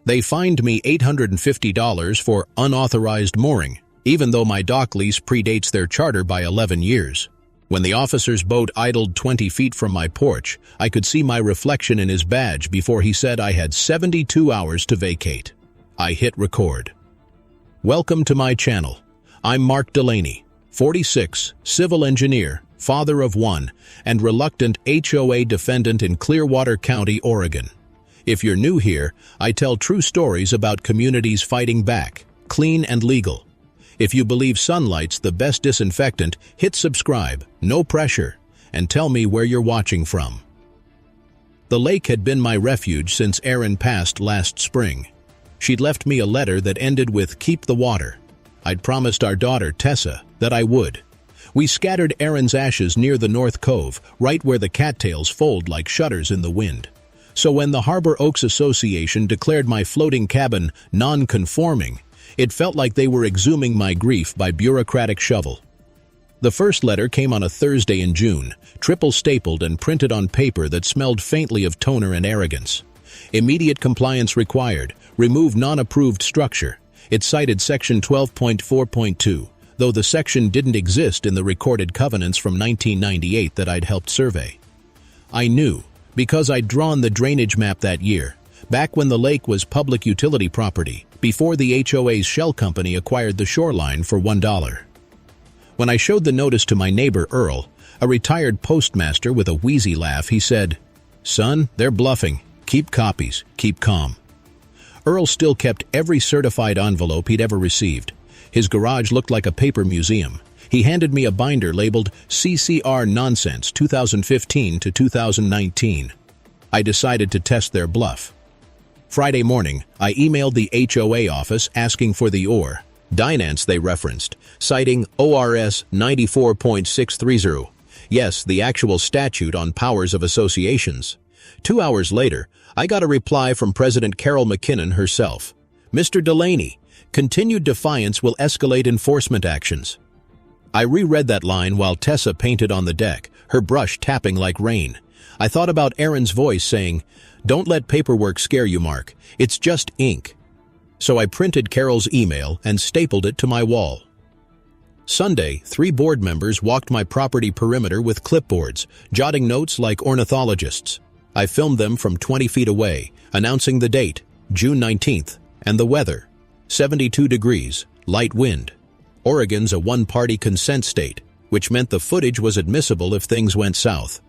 They fined me $850 for unauthorized mooring, even though my dock lease predates their charter by 11 years. When the officer's boat idled 20 feet from my porch, I could see my reflection in his badge before he said I had 72 hours to vacate. I hit record. Welcome to my channel. I'm Mark Delaney, 46, civil engineer, father of one, and reluctant HOA defendant in Clearwater County, Oregon. If you're new here, I tell true stories about communities fighting back, clean and legal. If you believe sunlight's the best disinfectant, hit subscribe, no pressure, and tell me where you're watching from. The lake had been my refuge since Erin passed last spring. She'd left me a letter that ended with "Keep the water." I'd promised our daughter, Tessa, that I would. We scattered Erin's ashes near the North Cove, right where the cattails fold like shutters in the wind. So when the Harbor Oaks Association declared my floating cabin non-conforming, it felt like they were exhuming my grief by bureaucratic shovel. The first letter came on a Thursday in June, triple-stapled and printed on paper that smelled faintly of toner and arrogance. Immediate compliance required. Remove non-approved structure. It cited Section 12.4.2, though the section didn't exist in the recorded covenants from 1998 that I'd helped survey. I knew, because I'd drawn the drainage map that year, back when the lake was public utility property, before the HOA's shell company acquired the shoreline for $1. When I showed the notice to my neighbor Earl, a retired postmaster with a wheezy laugh, he said, "Son, they're bluffing. Keep copies. Keep calm." Earl still kept every certified envelope he'd ever received. His garage looked like a paper museum. He handed me a binder labeled CCR Nonsense 2015 to 2019. I decided to test their bluff. Friday morning, I emailed the HOA office asking for the ordinance they referenced, citing ORS 94.630. Yes, the actual statute on powers of associations. 2 hours later, I got a reply from President Carol McKinnon herself. "Mr. Delaney, continued defiance will escalate enforcement actions." I reread that line while Tessa painted on the deck, her brush tapping like rain. I thought about Erin's voice saying, "Don't let paperwork scare you, Mark. It's just ink." So I printed Carol's email and stapled it to my wall. Sunday, 3 board members walked my property perimeter with clipboards, jotting notes like ornithologists. I filmed them from 20 feet away, announcing the date, June 19th, and the weather, 72 degrees, light wind. Oregon's a one-party consent state, which meant the footage was admissible if things went south.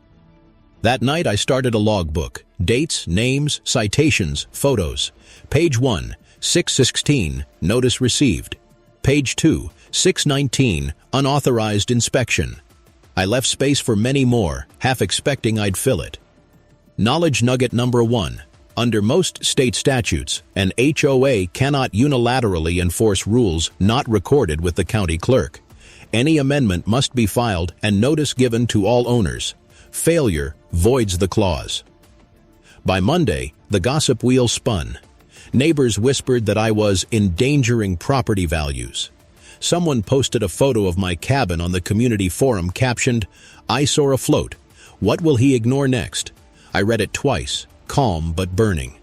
That night I started a logbook, dates, names, citations, photos. Page 1, 6/16, notice received. Page 2, 6/19, unauthorized inspection. I left space for many more, half expecting I'd fill it. Knowledge nugget number 1. Under most state statutes, an HOA cannot unilaterally enforce rules not recorded with the county clerk. Any amendment must be filed and notice given to all owners. Failure voids the clause. By Monday, the gossip wheel spun. Neighbors whispered that I was endangering property values. Someone posted a photo of my cabin on the community forum captioned, "Eyesore afloat. What will he ignore next?" I read it twice, calm but burning.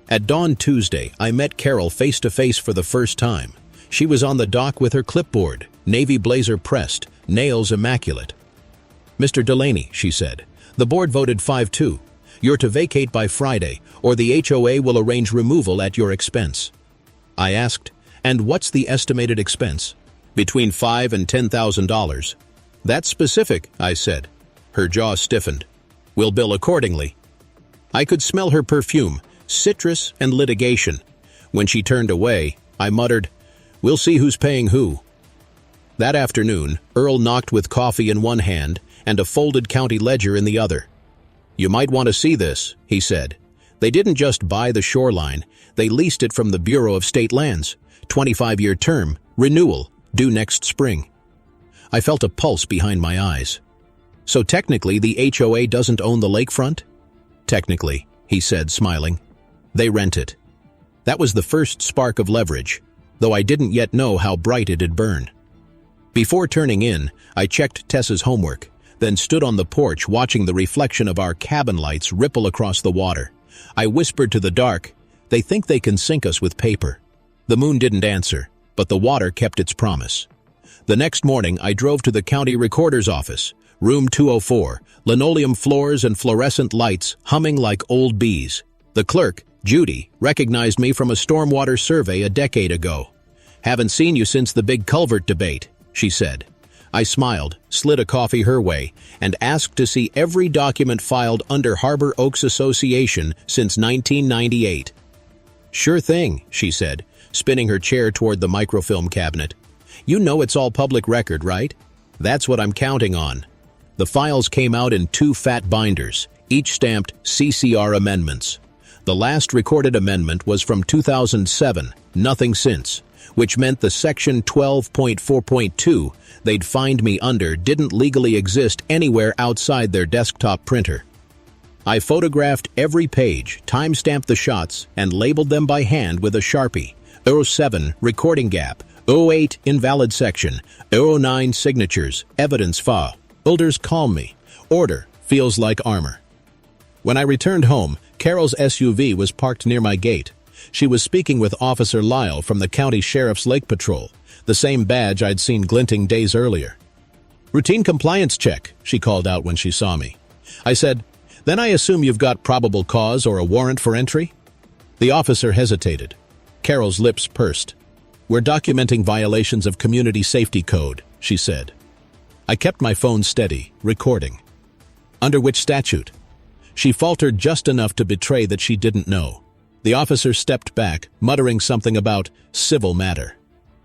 At dawn Tuesday, I met Carol face-to-face for the first time. She was on the dock with her clipboard, navy blazer pressed, nails immaculate. "Mr. Delaney," she said, "the board voted 5-2. You're to vacate by Friday, or the HOA will arrange removal at your expense." I asked, "And what's the estimated expense?" "Between $5,000 and $10,000. "That's specific," I said. Her jaw stiffened. "We'll bill accordingly." I could smell her perfume, citrus and litigation. When she turned away, I muttered, "We'll see who's paying who." That afternoon, Earl knocked with coffee in one hand and a folded county ledger in the other. "You might want to see this," he said. "They didn't just buy the shoreline, they leased it from the Bureau of State Lands. 25-year term, renewal, due next spring." I felt a pulse behind my eyes. "So technically the HOA doesn't own the lakefront?" "Technically," he said, smiling. "They rent it." That was the first spark of leverage, though I didn't yet know how bright it'd burn. Before turning in, I checked Tessa's homework, then stood on the porch watching the reflection of our cabin lights ripple across the water. I whispered to the dark, They think they can sink us with paper. The moon didn't answer, but the water kept its promise. The next morning, I drove to the county recorder's office, room 204, linoleum floors and fluorescent lights humming like old bees. The clerk, Judy, recognized me from a stormwater survey a decade ago. "Haven't seen you since the big culvert debate," she said. I smiled, slid a coffee her way, and asked to see every document filed under Harbor Oaks Association since 1998. "Sure thing," she said, spinning her chair toward the microfilm cabinet. "You know it's all public record, right? That's what I'm counting on." The files came out in 2 fat binders, each stamped CCR amendments. The last recorded amendment was from 2007, nothing since, which meant the Section 12.4.2 they'd find me under didn't legally exist anywhere outside their desktop printer. I photographed every page, time-stamped the shots, and labeled them by hand with a Sharpie. 07, recording gap. 08, invalid section. 09, signatures. Evidence file. Builders calm me. Order feels like armor. When I returned home, Carol's SUV was parked near my gate. She was speaking with Officer Lyle from the County Sheriff's Lake Patrol, the same badge I'd seen glinting days earlier. "Routine compliance check," she called out when she saw me. I said, "Then I assume you've got probable cause or a warrant for entry?" The officer hesitated. Carol's lips pursed. "We're documenting violations of Community Safety Code," she said. I kept my phone steady, recording. "Under which statute?" She faltered just enough to betray that she didn't know. The officer stepped back, muttering something about civil matter.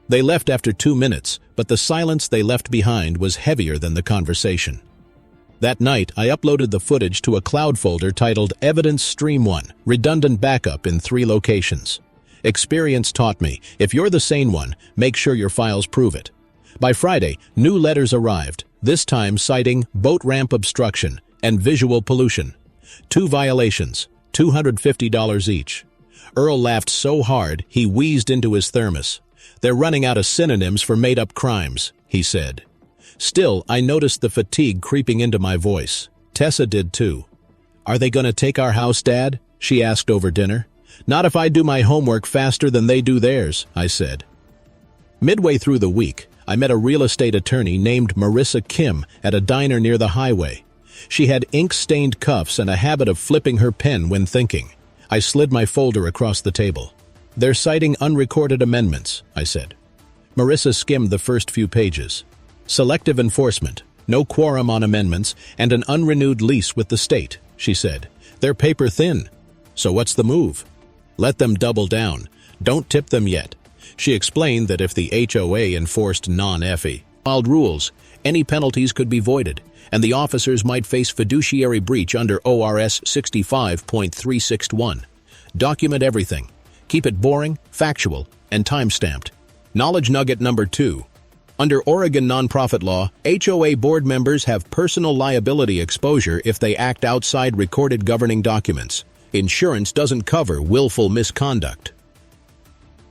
They left after 2 minutes, but the silence they left behind was heavier than the conversation. That night, I uploaded the footage to a cloud folder titled Evidence Stream 1, redundant backup in 3 locations. Experience taught me, if you're the sane one, make sure your files prove it. By Friday, new letters arrived, this time citing boat ramp obstruction and visual pollution. 2 violations, $250 each. Earl laughed so hard he wheezed into his thermos. "They're running out of synonyms for made-up crimes," he said. Still, I noticed the fatigue creeping into my voice. Tessa did too. "Are they going to take our house, Dad?" she asked over dinner. "Not if I do my homework faster than they do theirs," I said. Midway through the week, I met a real estate attorney named Marissa Kim at a diner near the highway. She had ink-stained cuffs and a habit of flipping her pen when thinking. I slid my folder across the table. "They're citing unrecorded amendments," I said. Marissa skimmed the first few pages. "Selective enforcement, no quorum on amendments, and an unrenewed lease with the state," she said. "They're paper thin. So what's the move?" "Let them double down. Don't tip them yet." She explained that if the HOA enforced non-FE filed rules, any penalties could be voided, and the officers might face fiduciary breach under ORS 65.361. Document everything. Keep it boring, factual, and time-stamped. Knowledge nugget number 2. Under Oregon nonprofit law, HOA board members have personal liability exposure if they act outside recorded governing documents. Insurance doesn't cover willful misconduct.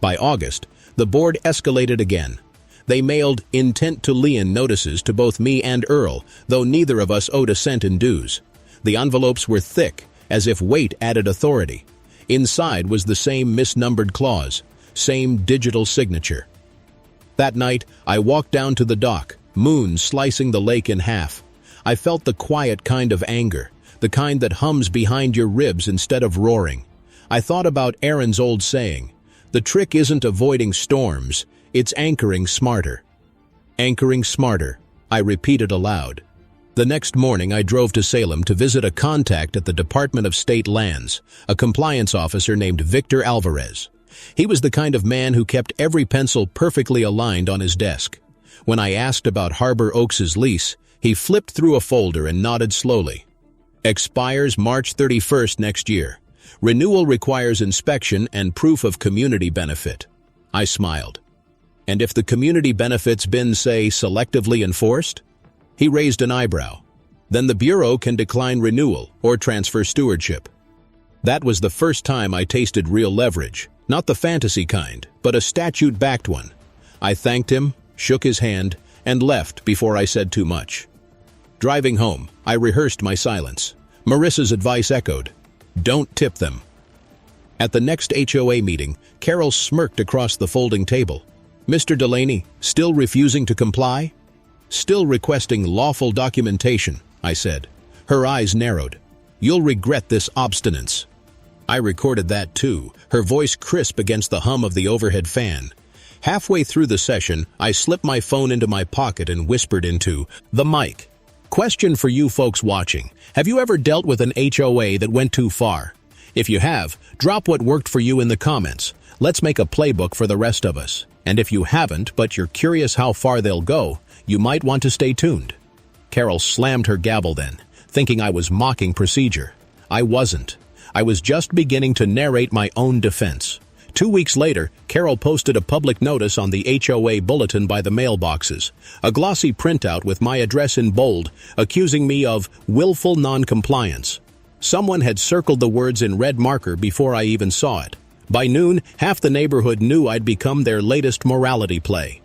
By August, the board escalated again. They mailed intent to lien notices to both me and Earl, though neither of us owed a cent in dues. The envelopes were thick, as if weight added authority. Inside was the same misnumbered clause, same digital signature. That night, I walked down to the dock, moon slicing the lake in half. I felt the quiet kind of anger, the kind that hums behind your ribs instead of roaring. I thought about Aaron's old saying, "The trick isn't avoiding storms, it's anchoring smarter." Anchoring smarter, I repeated aloud. The next morning, I drove to Salem to visit a contact at the Department of State Lands, a compliance officer named Victor Alvarez. He was the kind of man who kept every pencil perfectly aligned on his desk. When I asked about Harbor Oaks' lease, he flipped through a folder and nodded slowly. "Expires March 31st next year. Renewal requires inspection and proof of community benefit." I smiled. "And if the community benefit's been, say, selectively enforced?" He raised an eyebrow. "Then the Bureau can decline renewal or transfer stewardship." That was the first time I tasted real leverage, not the fantasy kind, but a statute-backed one. I thanked him, shook his hand, and left before I said too much. Driving home, I rehearsed my silence. Marissa's advice echoed. Don't tip them. At the next HOA meeting, Carol smirked across the folding table. "Mr. Delaney, still refusing to comply?" "Still requesting lawful documentation," I said. Her eyes narrowed. "You'll regret this obstinance." I recorded that too, her voice crisp against the hum of the overhead fan. Halfway through the session, I slipped my phone into my pocket and whispered into the mic. Question for you folks watching. Have you ever dealt with an HOA that went too far? If you have, drop what worked for you in the comments. Let's make a playbook for the rest of us. And if you haven't, but you're curious how far they'll go, you might want to stay tuned. Carol slammed her gavel then, thinking I was mocking procedure. I wasn't. I was just beginning to narrate my own defense. 2 weeks later, Carol posted a public notice on the HOA bulletin by the mailboxes, a glossy printout with my address in bold, accusing me of willful noncompliance. Someone had circled the words in red marker before I even saw it. By noon, half the neighborhood knew I'd become their latest morality play.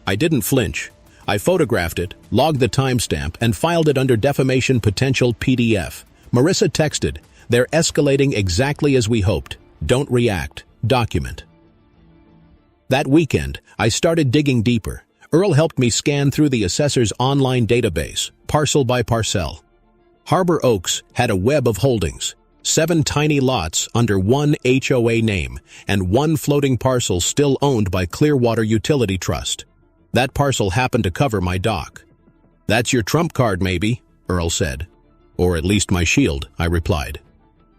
I didn't flinch. I photographed it, logged the timestamp, and filed it under defamation potential PDF. Marissa texted, "They're escalating exactly as we hoped. Don't react. Document." That weekend, I started digging deeper. Earl helped me scan through the assessor's online database, parcel by parcel. Harbor Oaks had a web of holdings, 7 tiny lots under one HOA name, and 1 floating parcel still owned by Clearwater Utility Trust. That parcel happened to cover my dock. "That's your trump card, maybe," Earl said. "Or at least my shield," I replied.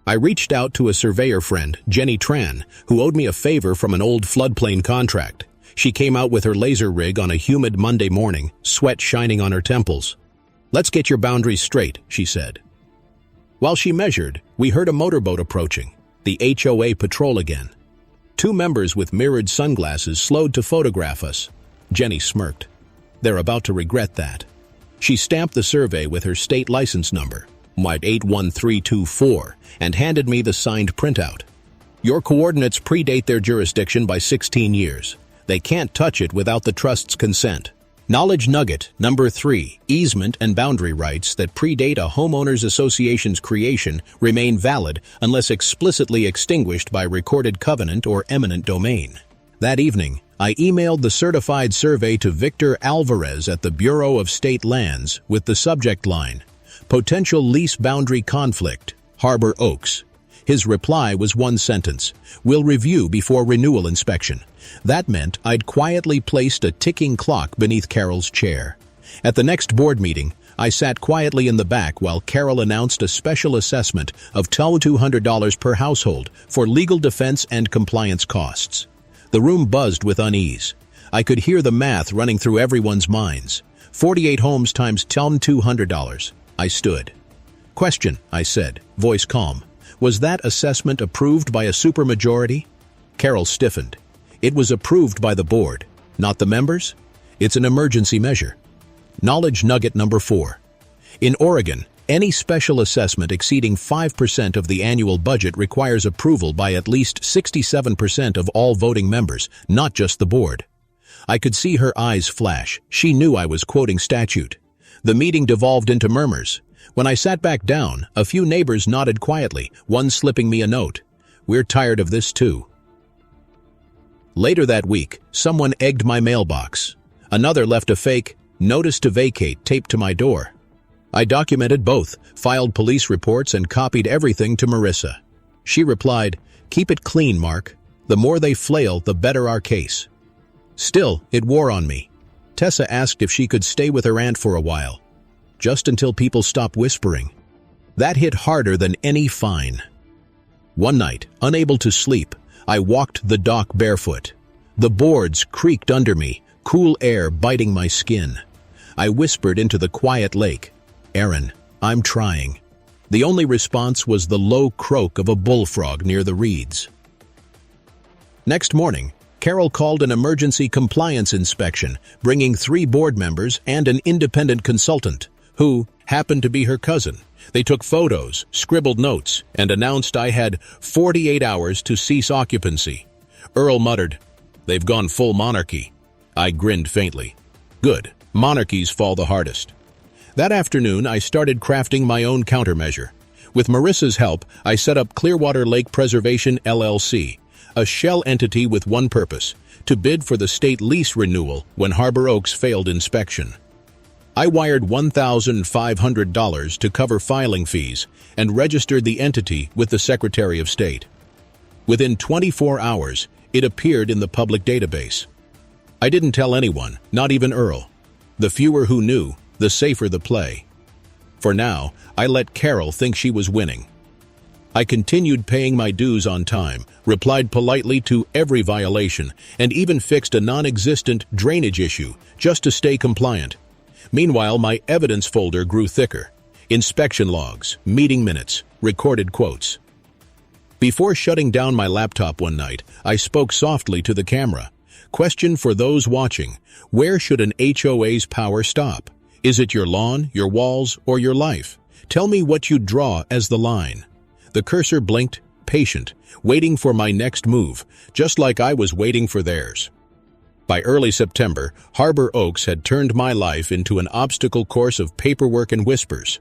I reached out to a surveyor friend, Jenny Tran, who owed me a favor from an old floodplain contract. She came out with her laser rig on a humid Monday morning, sweat shining on her temples. "Let's get your boundaries straight," she said. While she measured, we heard a motorboat approaching, the HOA patrol again. 2 members with mirrored sunglasses slowed to photograph us. Jenny smirked. "They're about to regret that." She stamped the survey with her state license number, my 81324, and handed me the signed printout. "Your coordinates predate their jurisdiction by 16 years. They can't touch it without the trust's consent. Knowledge nugget number 3, easement and boundary rights that predate a homeowners association's creation remain valid unless explicitly extinguished by recorded covenant or eminent domain." That evening, I emailed the certified survey to Victor Alvarez at the Bureau of State Lands with the subject line, "Potential lease boundary conflict, Harbor Oaks." His reply was one sentence, "Will review before renewal inspection." That meant I'd quietly placed a ticking clock beneath Carol's chair. At the next board meeting, I sat quietly in the back while Carol announced a special assessment of $200 per household for legal defense and compliance costs. The room buzzed with unease. I could hear the math running through everyone's minds. 48 homes times $200. I stood. "Question," I said, voice calm. "Was that assessment approved by a supermajority?" Carol stiffened. "It was approved by the board, not the members. It's an emergency measure." Knowledge nugget number 4. In Oregon, any special assessment exceeding 5% of the annual budget requires approval by at least 67% of all voting members, not just the board. I could see her eyes flash. She knew I was quoting statute. The meeting devolved into murmurs. When I sat back down, a few neighbors nodded quietly, one slipping me a note. "We're tired of this too." Later that week, someone egged my mailbox. Another left a fake "notice to vacate" taped to my door. I documented both, filed police reports, and copied everything to Marissa. She replied, "Keep it clean, Mark. The more they flail, the better our case." Still, it wore on me. Tessa asked if she could stay with her aunt for a while, just until people stopped whispering. That hit harder than any fine. One night, unable to sleep, I walked the dock barefoot. The boards creaked under me, cool air biting my skin. I whispered into the quiet lake, "Aaron, I'm trying." The only response was the low croak of a bullfrog near the reeds. Next morning, Carol called an emergency compliance inspection, bringing 3 board members and an independent consultant, who happened to be her cousin. They took photos, scribbled notes, and announced I had 48 hours to cease occupancy. Earl muttered, "They've gone full monarchy." I grinned faintly. Good, monarchies fall the hardest. That afternoon, I started crafting my own countermeasure. With Marissa's help, I set up Clearwater Lake Preservation LLC, a shell entity with one purpose: to bid for the state lease renewal when Harbor Oaks failed inspection. I wired $1,500 to cover filing fees and registered the entity with the Secretary of State. Within 24 hours, it appeared in the public database. I didn't tell anyone, not even Earl. The fewer who knew, the safer the play. For now, I let Carol think she was winning. I continued paying my dues on time, replied politely to every violation, and even fixed a non-existent drainage issue just to stay compliant. Meanwhile, my evidence folder grew thicker. Inspection logs, meeting minutes, recorded quotes. Before shutting down my laptop one night, I spoke softly to the camera. Question for those watching: where should an HOA's power stop? Is it your lawn, your walls, or your life? Tell me what you draw as the line. The cursor blinked, patient, waiting for my next move, just like I was waiting for theirs. By early September, Harbor Oaks had turned my life into an obstacle course of paperwork and whispers.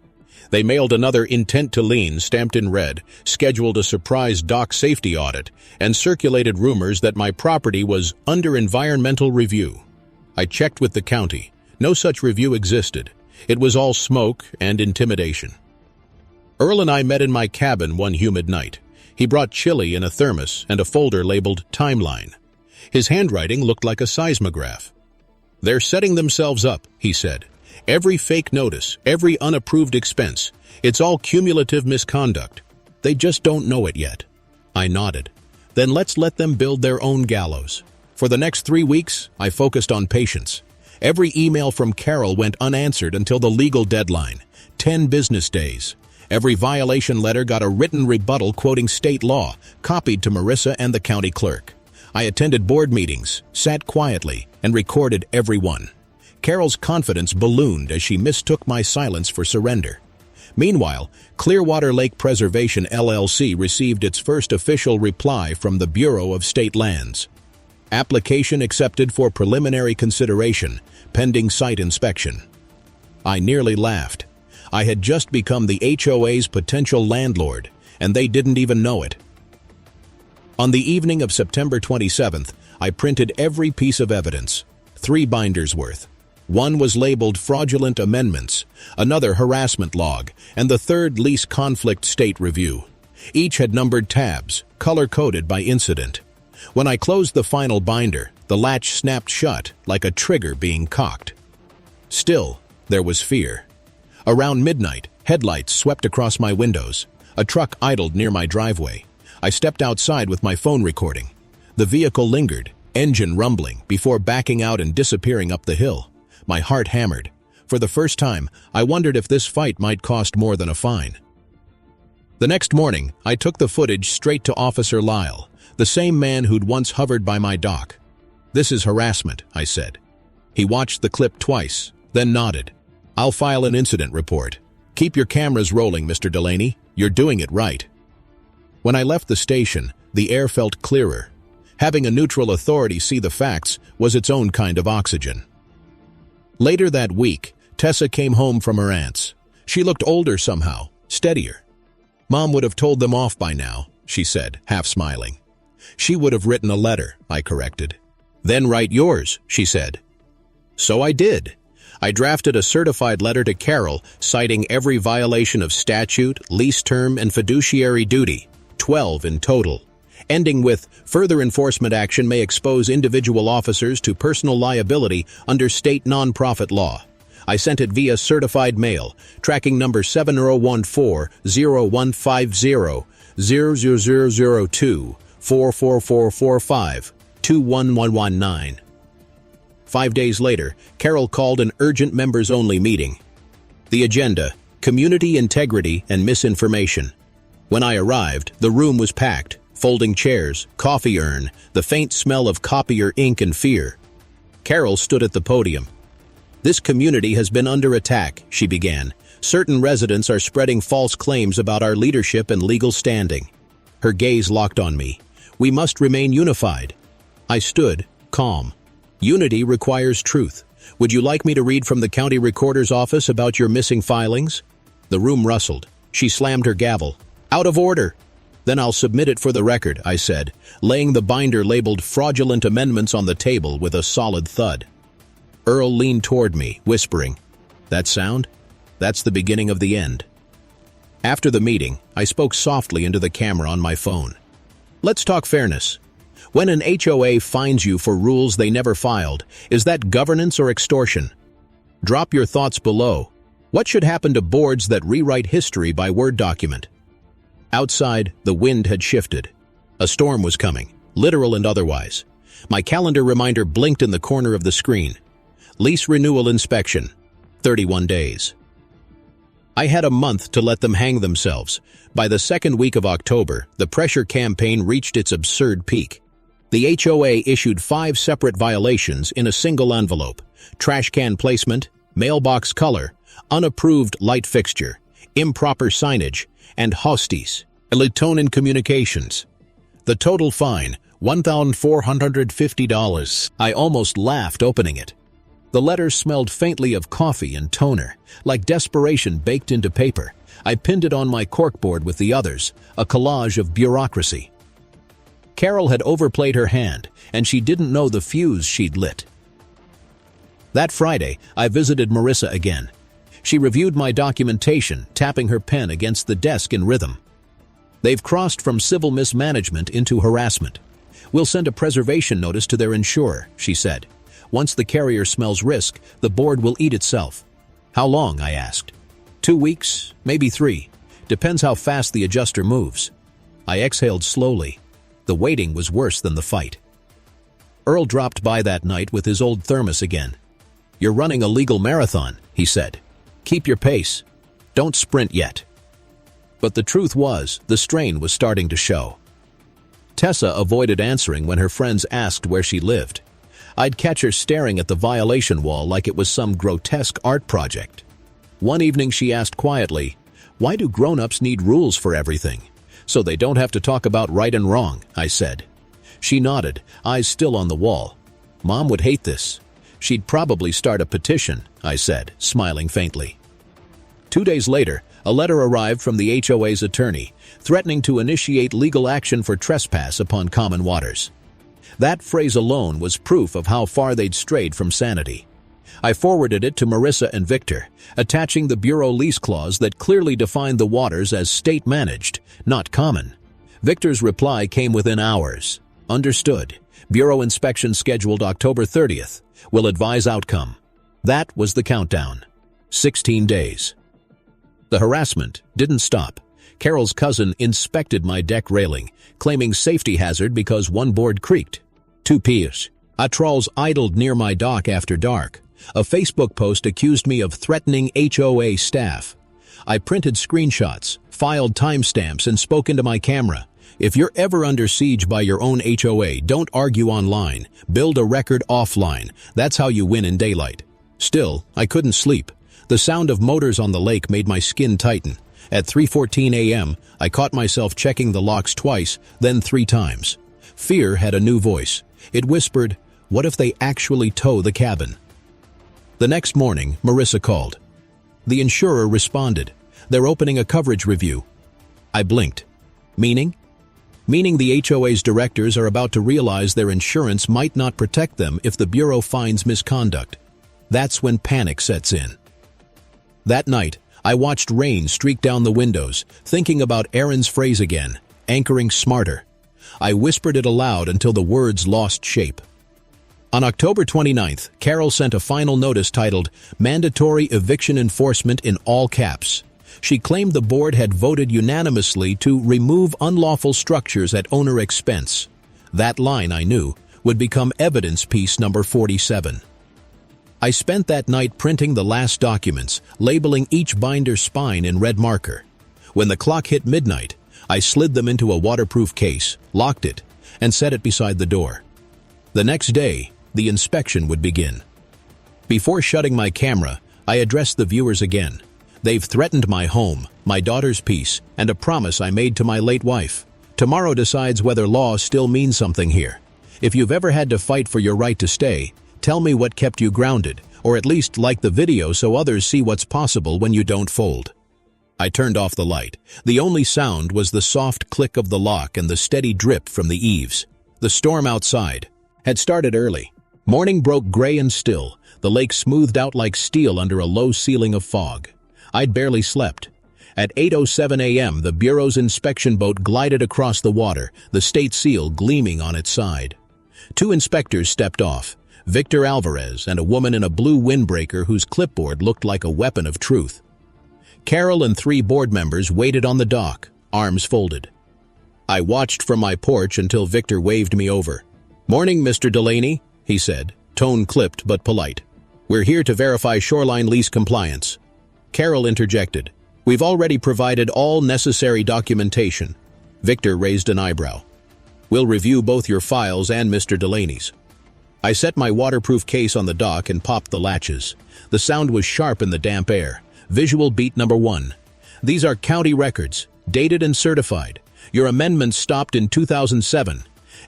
They mailed another intent to lien stamped in red, scheduled a surprise dock safety audit, and circulated rumors that my property was under environmental review. I checked with the county. No such review existed. It was all smoke and intimidation. Earl and I met in my cabin one humid night. He brought chili in a thermos and a folder labeled Timeline. His handwriting looked like a seismograph. "They're setting themselves up," he said. "Every fake notice, every unapproved expense, it's all cumulative misconduct. They just don't know it yet." I nodded. "Then let's let them build their own gallows." For the next 3 weeks, I focused on patience. Every email from Carol went unanswered until the legal deadline, 10 business days. Every violation letter got a written rebuttal quoting state law, copied to Marissa and the county clerk. I attended board meetings, sat quietly, and recorded every one. Carol's confidence ballooned as she mistook my silence for surrender. Meanwhile, Clearwater Lake Preservation LLC received its first official reply from the Bureau of State Lands. Application accepted for preliminary consideration, pending site inspection. I nearly laughed. I had just become the HOA's potential landlord, and they didn't even know it. On the evening of September 27th, I printed every piece of evidence, 3 binders worth. One was labeled Fraudulent Amendments, another Harassment Log, and the third Lease Conflict State Review. Each had numbered tabs, color-coded by incident. When I closed the final binder, the latch snapped shut like a trigger being cocked. Still, there was fear. Around midnight, headlights swept across my windows. A truck idled near my driveway. I stepped outside with my phone recording. The vehicle lingered, engine rumbling, before backing out and disappearing up the hill. My heart hammered. For the first time, I wondered if this fight might cost more than a fine. The next morning, I took the footage straight to Officer Lyle, the same man who'd once hovered by my dock. "This is harassment," I said. He watched the clip twice, then nodded. "I'll file an incident report. Keep your cameras rolling, Mr. Delaney. You're doing it right." When I left the station, the air felt clearer. Having a neutral authority see the facts was its own kind of oxygen. Later that week, Tessa came home from her aunt's. She looked older somehow, steadier. "Mom would have told them off by now," she said, half smiling. "She would have written a letter," I corrected. "Then write yours," she said. So I did. I drafted a certified letter to Carol citing every violation of statute, lease term, and fiduciary duty, 12 in total, ending with, "Further enforcement action may expose individual officers to personal liability under state nonprofit law." I sent it via certified mail, tracking number 7014-0150002-44445-21119. 5 days later, Carol called an urgent members-only meeting. The agenda: community integrity and misinformation. When I arrived, the room was packed. Folding chairs, coffee urn, the faint smell of copier ink and fear. Carol stood at the podium. "This community has been under attack," she began. "Certain residents are spreading false claims about our leadership and legal standing." Her gaze locked on me. "We must remain unified." I stood, calm. "Unity requires truth. Would you like me to read from the county recorder's office about your missing filings?" The room rustled. She slammed her gavel. "Out of order!" "Then I'll submit it for the record," I said, laying the binder labeled fraudulent amendments on the table with a solid thud. Earl leaned toward me, whispering, "That sound? That's the beginning of the end." After the meeting, I spoke softly into the camera on my phone. "Let's talk fairness. When an HOA fines you for rules they never filed, is that governance or extortion? Drop your thoughts below. What should happen to boards that rewrite history by Word document?" Outside, the wind had shifted. A storm was coming, literal and otherwise. My calendar reminder blinked in the corner of the screen. Lease renewal inspection, 31 days. I had a month to let them hang themselves. By the second week of October, the pressure campaign reached its absurd peak. The HOA issued 5 separate violations in a single envelope: trash can placement, mailbox color, unapproved light fixture, improper signage, and hosties, electronic communications. The total fine, $1,450. I almost laughed opening it. The letters smelled faintly of coffee and toner, like desperation baked into paper. I pinned it on my corkboard with the others, a collage of bureaucracy. Carol had overplayed her hand, and she didn't know the fuse she'd lit. That Friday, I visited Marissa again. She reviewed my documentation, tapping her pen against the desk in rhythm. "They've crossed from civil mismanagement into harassment. We'll send a preservation notice to their insurer," she said. "Once the carrier smells risk, the board will eat itself." "How long?" I asked. 2 weeks, maybe 3. Depends how fast the adjuster moves." I exhaled slowly. The waiting was worse than the fight. Earl dropped by that night with his old thermos again. "You're running a legal marathon," he said. "Keep your pace. Don't sprint yet." But the truth was, the strain was starting to show. Tessa avoided answering when her friends asked where she lived. I'd catch her staring at the violation wall like it was some grotesque art project. One evening she asked quietly, "Why do grown-ups need rules for everything?" "So they don't have to talk about right and wrong," I said. She nodded, eyes still on the wall. "Mom would hate this. She'd probably start a petition," I said, smiling faintly. 2 days later, a letter arrived from the HOA's attorney, threatening to initiate legal action for trespass upon common waters. That phrase alone was proof of how far they'd strayed from sanity. I forwarded it to Marissa and Victor, attaching the Bureau lease clause that clearly defined the waters as state-managed, not common. Victor's reply came within hours. "Understood. Bureau inspection scheduled October 30th. Will advise outcome." That was the countdown. 16 days. The harassment didn't stop. Carol's cousin inspected my deck railing, claiming safety hazard because one board creaked. 2 piers. Trolls idled near my dock after dark. A Facebook post accused me of threatening HOA staff. I printed screenshots, filed timestamps, and spoke into my camera. If you're ever under siege by your own HOA, don't argue online. Build a record offline. That's how you win in daylight. Still, I couldn't sleep. The sound of motors on the lake made my skin tighten. At 3:14 a.m., I caught myself checking the locks twice, then 3 times. Fear had a new voice. It whispered, "What if they actually tow the cabin?" The next morning, Marissa called. The insurer responded. "They're opening a coverage review." I blinked. Meaning? Meaning the HOA's directors are about to realize their insurance might not protect them if the Bureau finds misconduct. That's when panic sets in. That night, I watched rain streak down the windows, thinking about Aaron's phrase again, anchoring smarter. I whispered it aloud until the words lost shape. On October 29th, Carol sent a final notice titled, "Mandatory Eviction Enforcement" in all caps. She claimed the board had voted unanimously to remove unlawful structures at owner expense. That line, I knew, would become evidence piece number 47. I spent that night printing the last documents, labeling each binder spine in red marker. When the clock hit midnight, I slid them into a waterproof case, locked it, and set it beside the door. The next day, the inspection would begin. Before shutting my camera, I addressed the viewers again. They've threatened my home, my daughter's peace, and a promise I made to my late wife. Tomorrow decides whether law still means something here. If you've ever had to fight for your right to stay, tell me what kept you grounded, or at least like the video so others see what's possible when you don't fold. I turned off the light. The only sound was the soft click of the lock and the steady drip from the eaves. The storm outside had started early. Morning broke gray and still, the lake smoothed out like steel under a low ceiling of fog. I'd barely slept. At 8:07 a.m., the Bureau's inspection boat glided across the water, the state seal gleaming on its side. 2 inspectors stepped off, Victor Alvarez and a woman in a blue windbreaker whose clipboard looked like a weapon of truth. Carol and 3 board members waited on the dock, arms folded. I watched from my porch until Victor waved me over. "Morning, Mr. Delaney," he said, tone clipped but polite. "We're here to verify shoreline lease compliance." Carol interjected. "We've already provided all necessary documentation." Victor raised an eyebrow. "We'll review both your files and Mr. Delaney's." I set my waterproof case on the dock and popped the latches. The sound was sharp in the damp air. Visual beat number 1. "These are county records, dated and certified. Your amendments stopped in 2007.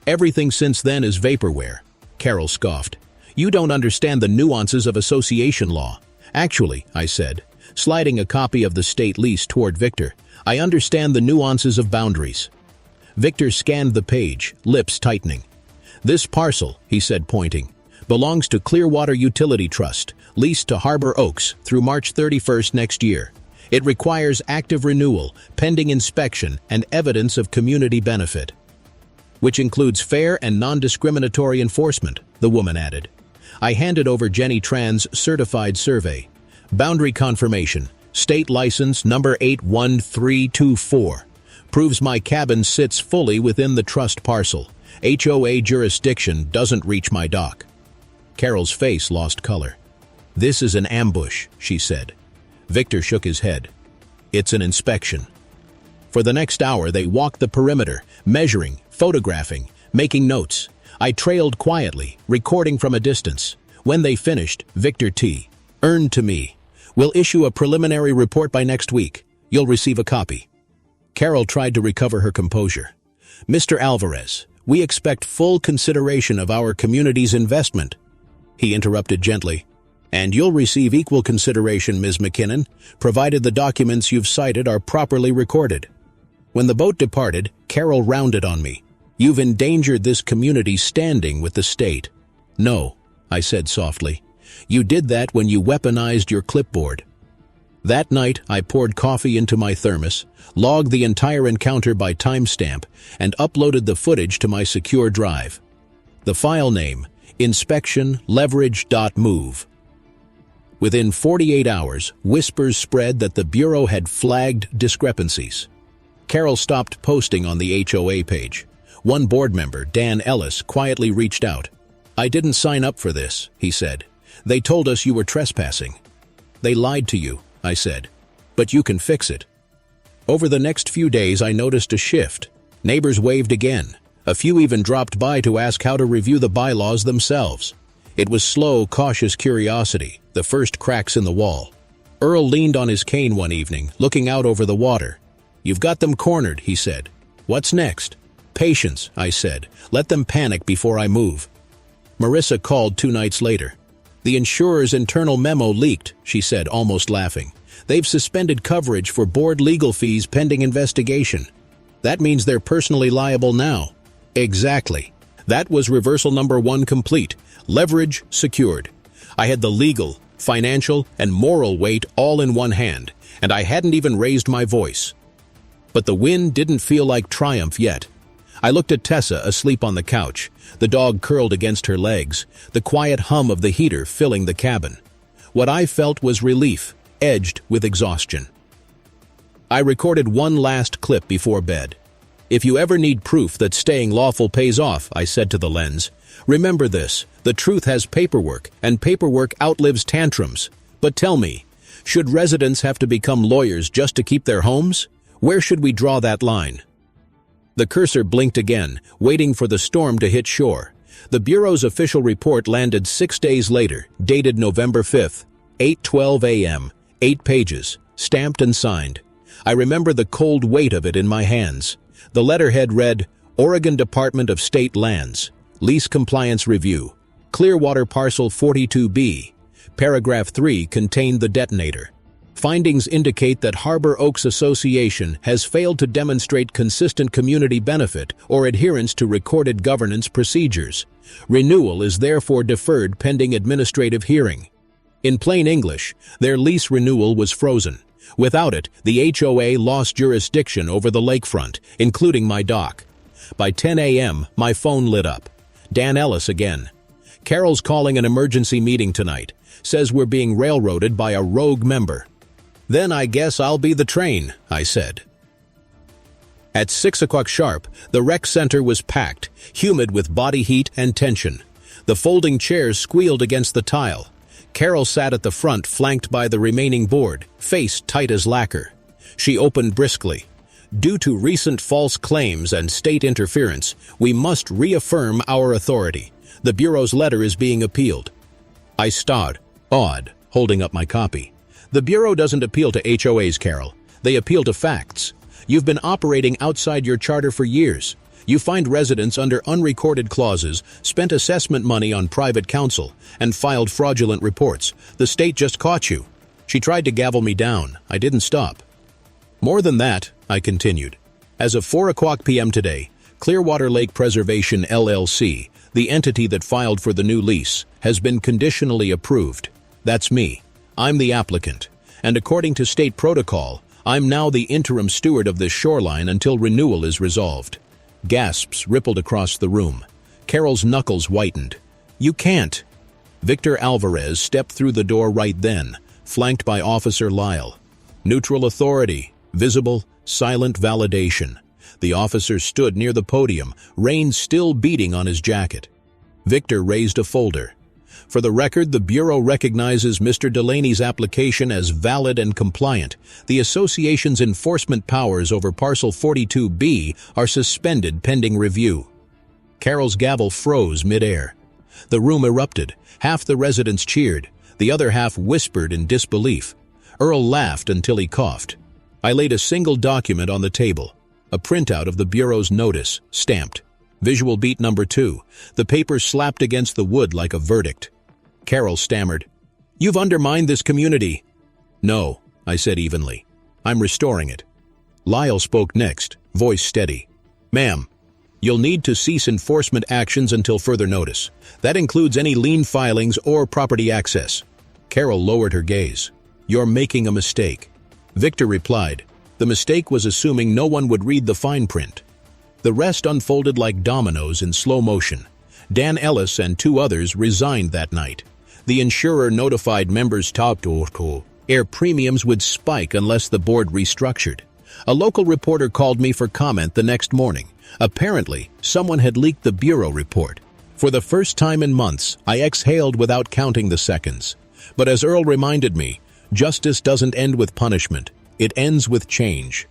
Everything since then is vaporware." Carol scoffed. "You don't understand the nuances of association law." "Actually," I said, sliding a copy of the state lease toward Victor, "I understand the nuances of boundaries." Victor scanned the page, lips tightening. "This parcel," he said, pointing, "belongs to Clearwater Utility Trust, leased to Harbor Oaks through March 31st next year. It requires active renewal, pending inspection, and evidence of community benefit, which includes fair and non-discriminatory enforcement," the woman added. I handed over Jenny Tran's certified survey. "Boundary confirmation, state license number 81324. Proves my cabin sits fully within the trust parcel. HOA jurisdiction doesn't reach my dock." Carol's face lost color. "This is an ambush," she said. Victor shook his head. "It's an inspection." For the next hour, they walked the perimeter, measuring, photographing, making notes. I trailed quietly, recording from a distance. When they finished, Victor T. "Earned to me. We'll issue a preliminary report by next week. You'll receive a copy." Carol tried to recover her composure. "Mr. Alvarez, we expect full consideration of our community's investment." He interrupted gently. "And you'll receive equal consideration, Ms. McKinnon, provided the documents you've cited are properly recorded." When the boat departed, Carol rounded on me. "You've endangered this community's standing with the state." "No," I said softly. "You did that when you weaponized your clipboard." That night, I poured coffee into my thermos, logged the entire encounter by timestamp, and uploaded the footage to my secure drive. The file name, inspectionleverage.move. Within 48 hours, whispers spread that the Bureau had flagged discrepancies. Carol stopped posting on the HOA page. One board member, Dan Ellis, quietly reached out. "I didn't sign up for this," he said. "They told us you were trespassing." "They lied to you," I said. "But you can fix it." Over the next few days, I noticed a shift. Neighbors waved again. A few even dropped by to ask how to review the bylaws themselves. It was slow, cautious curiosity, the first cracks in the wall. Earl leaned on his cane one evening, looking out over the water. "You've got them cornered," he said. "What's next?" "Patience," I said. "Let them panic before I move." Marissa called 2 nights later. "The insurer's internal memo leaked," she said, almost laughing. "They've suspended coverage for board legal fees pending investigation." "That means they're personally liable now." "Exactly. That was reversal number 1 complete. Leverage secured. I had the legal, financial, and moral weight all in one hand, and I hadn't even raised my voice. But the win didn't feel like triumph yet. I looked at Tessa asleep on the couch, the dog curled against her legs, the quiet hum of the heater filling the cabin. What I felt was relief, edged with exhaustion. I recorded one last clip before bed. "If you ever need proof that staying lawful pays off," I said to the lens, "remember this, the truth has paperwork, and paperwork outlives tantrums. But tell me, should residents have to become lawyers just to keep their homes? Where should we draw that line?" The cursor blinked again, waiting for the storm to hit shore. The Bureau's official report landed 6 days later, dated November 5th, 8:12 a.m., 8 pages, stamped and signed. I remember the cold weight of it in my hands. The letterhead read, "Oregon Department of State Lands, Lease Compliance Review, Clearwater Parcel 42B." Paragraph 3 contained the detonator. Findings indicate that Harbor Oaks Association has failed to demonstrate consistent community benefit or adherence to recorded governance procedures. Renewal is therefore deferred pending administrative hearing. In plain English, their lease renewal was frozen. Without it, the HOA lost jurisdiction over the lakefront, including my dock. By 10 a.m., my phone lit up. Dan Ellis again. "Carol's calling an emergency meeting tonight. Says we're being railroaded by a rogue member." "Then I guess I'll be the train," I said. At 6 o'clock sharp, the rec center was packed, humid with body heat and tension. The folding chairs squealed against the tile. Carol sat at the front, flanked by the remaining board, face tight as lacquer. She opened briskly. "Due to recent false claims and state interference, we must reaffirm our authority. The Bureau's letter is being appealed." I stood, awed, holding up my copy. "The Bureau doesn't appeal to HOAs, Carol. They appeal to facts. You've been operating outside your charter for years. You fined residents under unrecorded clauses, spent assessment money on private counsel, and filed fraudulent reports. The state just caught you." She tried to gavel me down. I didn't stop. "More than that," I continued. "As of 4 o'clock p.m. today, Clearwater Lake Preservation LLC, the entity that filed for the new lease, has been conditionally approved. That's me. I'm the applicant. And according to state protocol, I'm now the interim steward of this shoreline until renewal is resolved." Gasps rippled across the room. Carol's knuckles whitened. "You can't." Victor Alvarez stepped through the door right then, flanked by Officer Lyle. Neutral authority, visible, silent validation. The officer stood near the podium, rain still beating on his jacket. Victor raised a folder. "For the record, the Bureau recognizes Mr. Delaney's application as valid and compliant. The association's enforcement powers over Parcel 42B are suspended pending review." Carol's gavel froze midair. The room erupted. Half the residents cheered. The other half whispered in disbelief. Earl laughed until he coughed. I laid a single document on the table. A printout of the Bureau's notice, stamped. Visual beat number 2. The paper slapped against the wood like a verdict. Carol stammered, "You've undermined this community." "No," I said evenly. "I'm restoring it." Lyle spoke next, voice steady. "Ma'am, you'll need to cease enforcement actions until further notice. That includes any lien filings or property access." Carol lowered her gaze. "You're making a mistake." Victor replied, "The mistake was assuming no one would read the fine print." The rest unfolded like dominoes in slow motion. Dan Ellis and 2 others resigned that night. The insurer notified members air premiums would spike unless the board restructured. A local reporter called me for comment the next morning. Apparently, someone had leaked the Bureau report. For the first time in months, I exhaled without counting the seconds. But as Earl reminded me, justice doesn't end with punishment. It ends with change.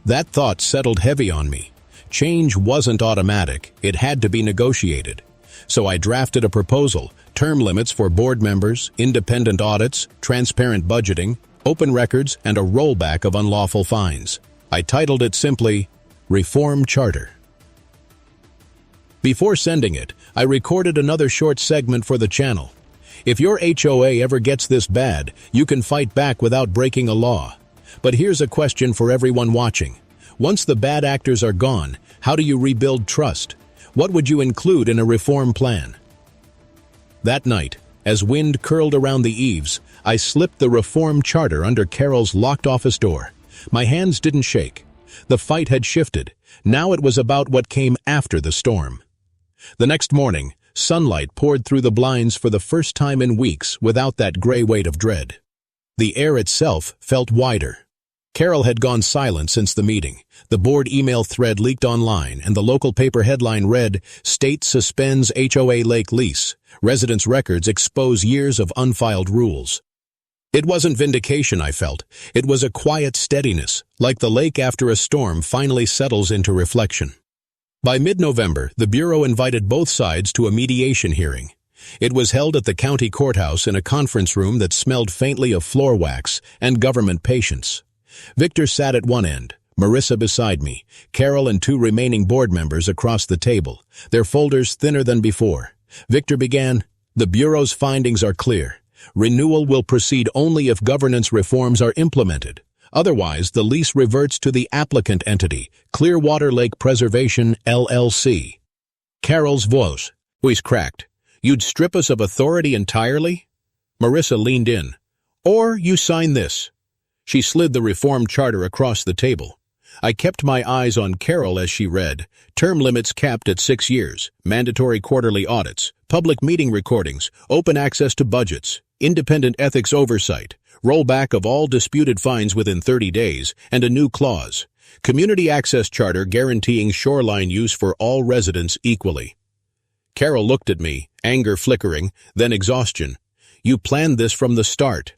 That thought settled heavy on me. Change wasn't automatic. It had to be negotiated. So I drafted a proposal, term limits for board members, independent audits, transparent budgeting, open records, and a rollback of unlawful fines. I titled it simply, Reform Charter. Before sending it, I recorded another short segment for the channel. If your HOA ever gets this bad, you can fight back without breaking a law. But here's a question for everyone watching. Once the bad actors are gone, how do you rebuild trust? What would you include in a reform plan? That night, as wind curled around the eaves, I slipped the Reform Charter under Carol's locked office door. My hands didn't shake. The fight had shifted. Now it was about what came after the storm. The next morning, sunlight poured through the blinds for the first time in weeks without that gray weight of dread. The air itself felt wider. Carol had gone silent since the meeting. The board email thread leaked online, and the local paper headline read, "State suspends HOA Lake lease. Residents' records expose years of unfiled rules." It wasn't vindication I felt. It was a quiet steadiness, like the lake after a storm finally settles into reflection. By mid-November, the Bureau invited both sides to a mediation hearing. It was held at the county courthouse in a conference room that smelled faintly of floor wax and government patience. Victor sat at one end, Marissa beside me, Carol and 2 remaining board members across the table, their folders thinner than before. Victor began, "The Bureau's findings are clear. Renewal will proceed only if governance reforms are implemented. Otherwise, the lease reverts to the applicant entity, Clearwater Lake Preservation, LLC. Carol's voice cracked. You'd strip us of authority entirely? Marissa leaned in. Or you sign this. She slid the reform charter across the table. I kept my eyes on Carol as she read. Term limits capped at 6 years, mandatory quarterly audits, public meeting recordings, open access to budgets, independent ethics oversight, rollback of all disputed fines within 30 days, and a new clause. Community access charter guaranteeing shoreline use for all residents equally. Carol looked at me, anger flickering, then exhaustion. You planned this from the start.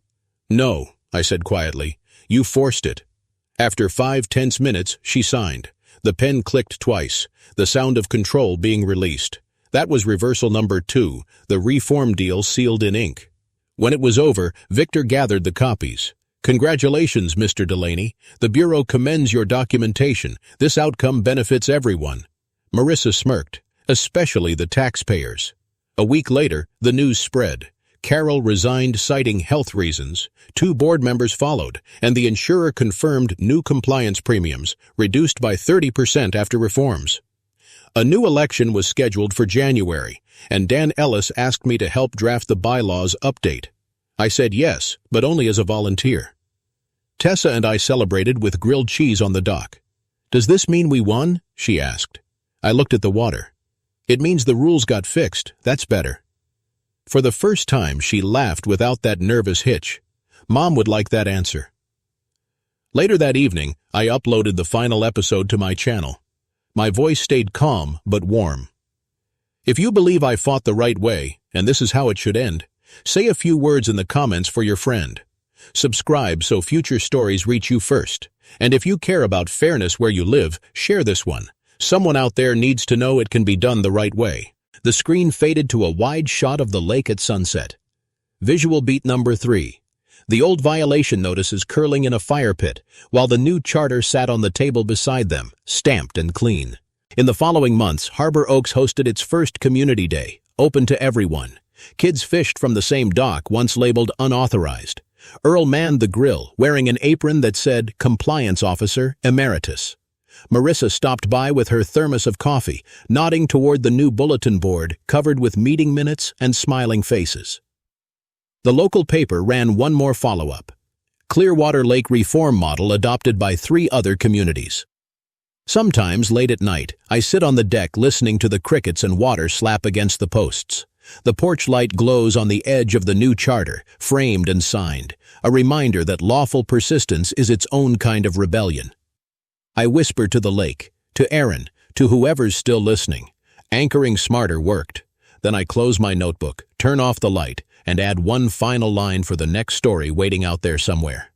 No, I said quietly. You forced it. After 5 tense minutes, she signed. The pen clicked twice, the sound of control being released. That was reversal number 2, the reform deal sealed in ink. When it was over, Victor gathered the copies. Congratulations, Mr. Delaney. The Bureau commends your documentation. This outcome benefits everyone. Marissa smirked, especially the taxpayers. A week later, the news spread. Carol resigned citing health reasons. 2 board members followed, and the insurer confirmed new compliance premiums, reduced by 30% after reforms. A new election was scheduled for January, and Dan Ellis asked me to help draft the bylaws update. I said yes, but only as a volunteer. Tessa and I celebrated with grilled cheese on the dock. Does this mean we won? She asked. I looked at the water. It means the rules got fixed. That's better. For the first time, she laughed without that nervous hitch. Mom would like that answer. Later that evening, I uploaded the final episode to my channel. My voice stayed calm but warm. If you believe I fought the right way, and this is how it should end, say a few words in the comments for your friend. Subscribe so future stories reach you first. And if you care about fairness where you live, share this one. Someone out there needs to know it can be done the right way. The screen faded to a wide shot of the lake at sunset. Visual beat number 3. The old violation notices curling in a fire pit, while the new charter sat on the table beside them, stamped and clean. In the following months, Harbor Oaks hosted its first Community Day, open to everyone. Kids fished from the same dock once labeled unauthorized. Earl manned the grill, wearing an apron that said Compliance Officer Emeritus. Marissa stopped by with her thermos of coffee, nodding toward the new bulletin board covered with meeting minutes and smiling faces. The local paper ran one more follow-up. Clearwater Lake reform model adopted by 3 other communities. Sometimes, late at night, I sit on the deck listening to the crickets and water slap against the posts. The porch light glows on the edge of the new charter, framed and signed, a reminder that lawful persistence is its own kind of rebellion. I whisper to the lake, to Aaron, to whoever's still listening. Anchoring smarter worked. Then I close my notebook, turn off the light, and add one final line for the next story waiting out there somewhere.